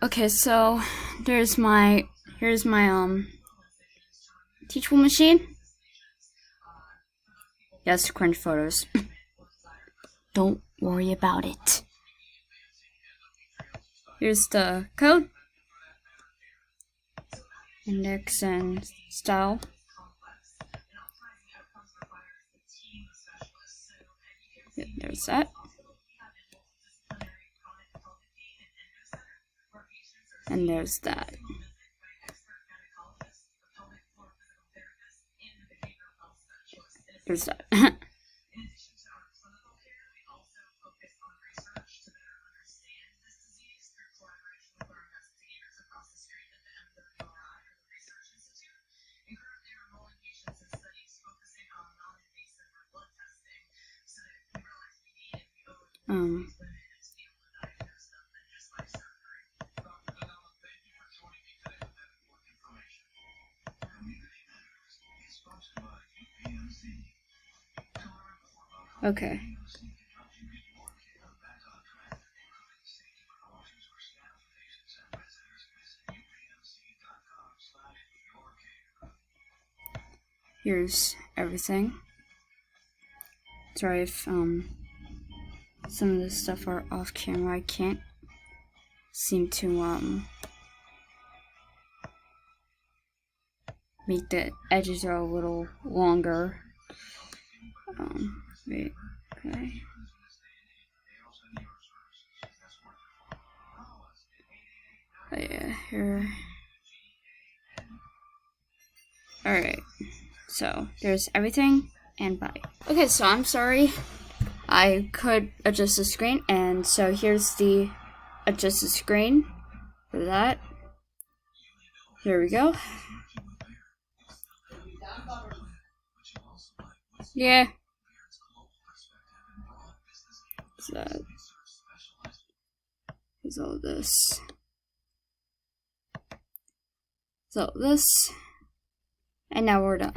Okay, so here's my Teachable machine. Yes, cringe photos. Don't worry about it. Here's the code, index, and style. There's that. And there's that. There's that. Okay. Here's everything. Sorry if some of this stuff are off camera. I can't seem to make the edges are a little longer. Wait, okay. Oh yeah, here. Alright, so there's everything and bye. Okay, so I'm sorry. I could adjust the screen, and so here's the adjusted screen for that. Here we go. Yeah. So here's all this. So this, and now we're done.